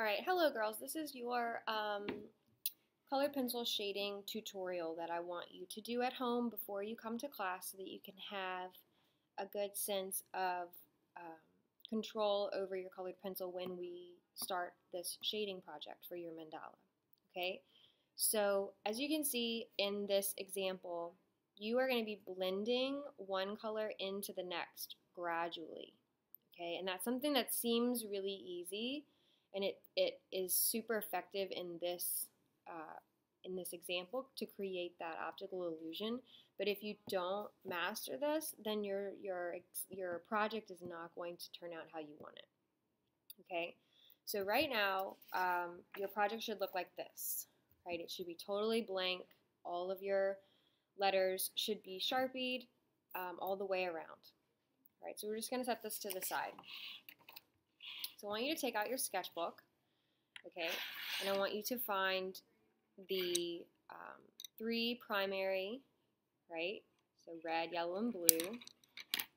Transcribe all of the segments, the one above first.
All right, hello girls. This is your colored pencil shading tutorial that I want you to do at home before you come to class so that you can have a good sense of control over your colored pencil when we start this shading project for your mandala. Okay, so as you can see in this example, you are going to be blending one color into the next gradually. Okay, and that's something that seems really easy, and it is super effective in this example to create that optical illusion. But if you don't master this, then your project is not going to turn out how you want it. Okay, so right now your project should look like this. Right, it should be totally blank. All of your letters should be sharpied all the way around. All right, so we're just going to set this to the side. So I want you to take out your sketchbook, okay, and I want you to find the three primary, right, so red, yellow, and blue,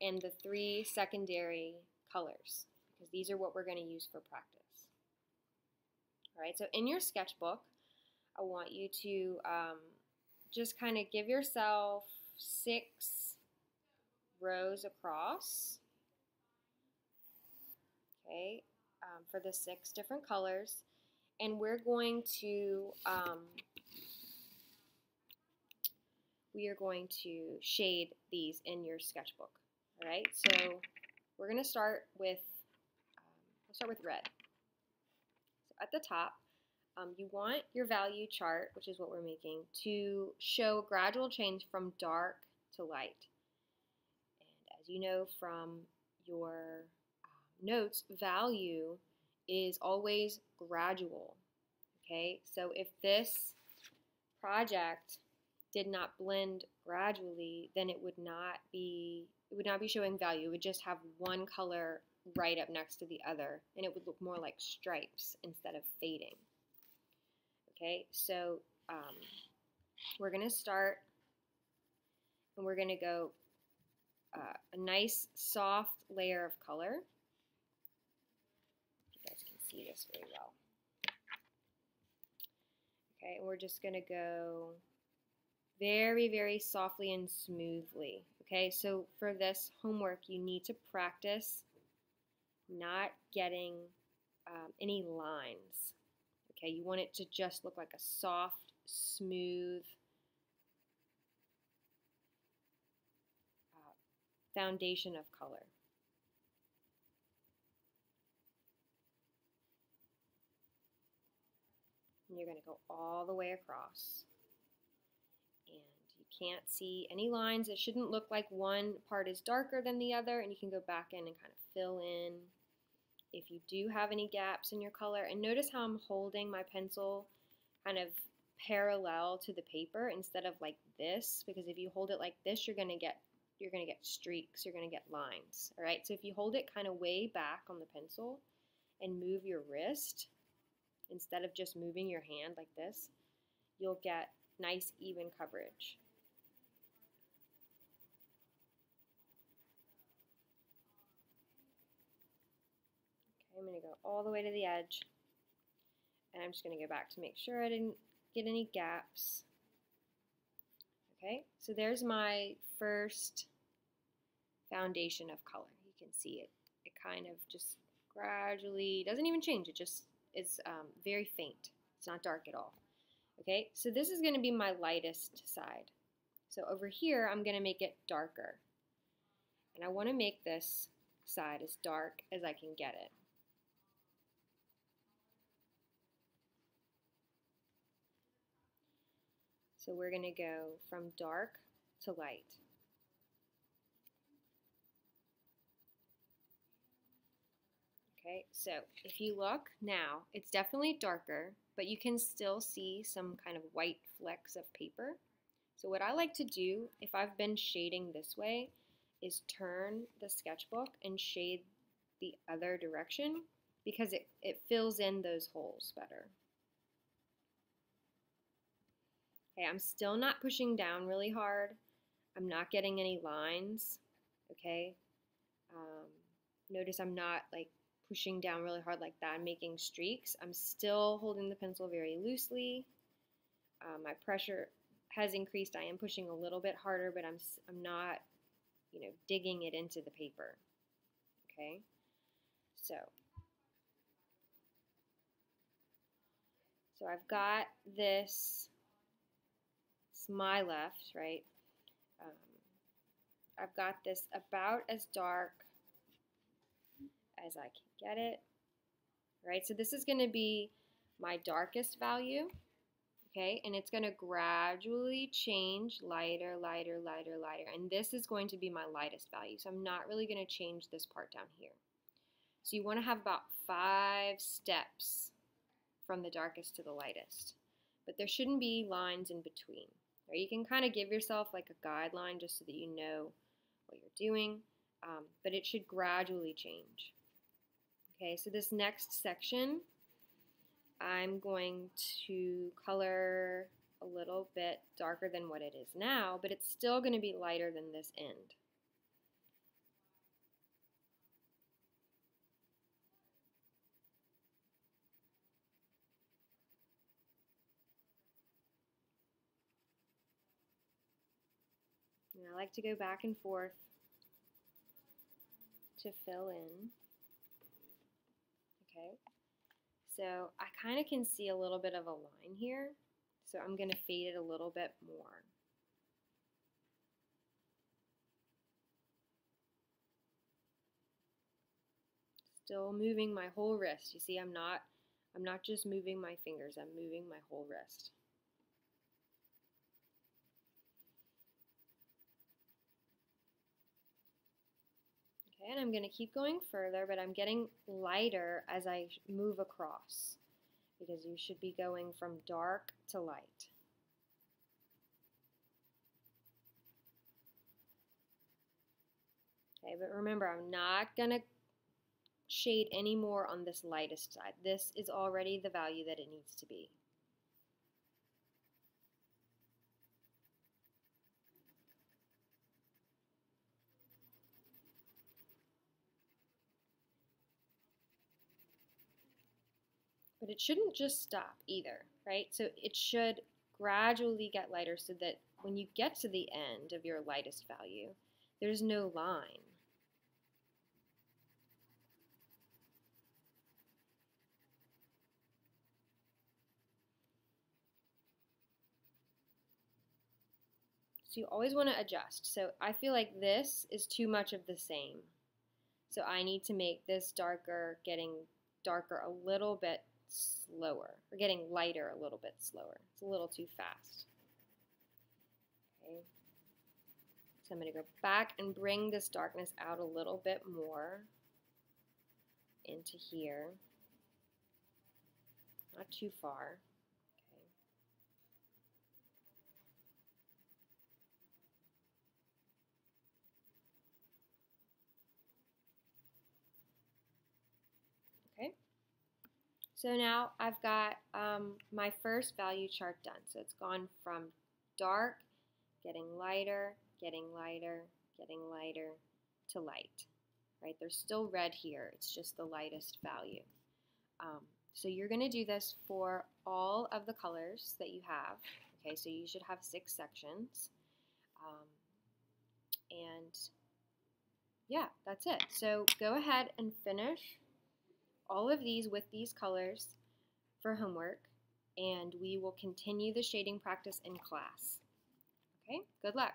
and the three secondary colors, because these are what we're going to use for practice. All right, so in your sketchbook, I want you to just kind of give yourself 6 rows across, okay, for the 6 different colors, and we're going to shade these in your sketchbook. All right, so we're going to start with red. So at the top, you want your value chart, which is what we're making, to show a gradual change from dark to light. And as you know from your notes, value is always gradual. Okay, so if this project did not blend gradually, then it would not be showing value. It would just have one color right up next to the other, and it would look more like stripes instead of fading. Okay, so we're going to start, and we're going to go a nice soft layer of color. You guys can see this very well. Okay, and we're just going to go very, very softly and smoothly. Okay, so for this homework, you need to practice not getting any lines. Okay, you want it to just look like a soft, smooth foundation of color. And you're going to go all the way across. And you can't see any lines. It shouldn't look like one part is darker than the other, and you can go back in and kind of fill in if you do have any gaps in your color. And notice how I'm holding my pencil kind of parallel to the paper instead of like this, because if you hold it like this, you're going to get streaks, you're going to get lines. All right, so if you hold it kind of way back on the pencil and move your wrist instead of just moving your hand like this, you'll get nice even coverage. Okay, I'm going to go all the way to the edge, and I'm just going to go back to make sure I didn't get any gaps. Okay, so there's my first foundation of color. You can see it. It kind of just gradually doesn't even change. It just is very faint. It's not dark at all. Okay, so this is going to be my lightest side. So over here, I'm going to make it darker. And I want to make this side as dark as I can get it. So we're going to go from dark to light. Okay, so if you look now, it's definitely darker, but you can still see some kind of white flecks of paper. So what I like to do, if I've been shading this way, is turn the sketchbook and shade the other direction, because it fills in those holes better. Okay, I'm still not pushing down really hard. I'm not getting any lines, okay? Notice I'm not like pushing down really hard like that and making streaks. I'm still holding the pencil very loosely. My pressure has increased. I am pushing a little bit harder, but I'm not, digging it into the paper. Okay, so I've got this. It's my left, right? I've got this about as dark as I can get it, right? So this is going to be my darkest value, okay? And it's going to gradually change lighter, lighter, lighter, lighter. And this is going to be my lightest value. So I'm not really going to change this part down here. So you want to have about 5 steps from the darkest to the lightest. But there shouldn't be lines in between. Right? You can kind of give yourself like a guideline just so that you know what you're doing. But it should gradually change. Okay, so this next section, I'm going to color a little bit darker than what it is now, but it's still going to be lighter than this end. And I like to go back and forth to fill in. Okay, so I kind of can see a little bit of a line here, so I'm going to fade it a little bit more. Still moving my whole wrist. You see, I'm not just moving my fingers, I'm moving my whole wrist. Okay, and I'm going to keep going further, but I'm getting lighter as I move across, because you should be going from dark to light. Okay, but remember, I'm not going to shade any more on this lightest side. This is already the value that it needs to be. But it shouldn't just stop either, right? So it should gradually get lighter so that when you get to the end of your lightest value, there's no line. So you always want to adjust. So I feel like this is too much of the same. So I need to make this darker, getting darker a little bit slower, or getting lighter a little bit slower. It's a little too fast. Okay. So I'm going to go back and bring this darkness out a little bit more into here. Not too far. Okay. So now I've got my first value chart done. So it's gone from dark, getting lighter, getting lighter, getting lighter to light. Right? There's still red here. It's just the lightest value. So you're going to do this for all of the colors that you have. Okay, so you should have 6 sections. And yeah, that's it. So go ahead and finish all of these with these colors for homework, and we will continue the shading practice in class. Okay, good luck.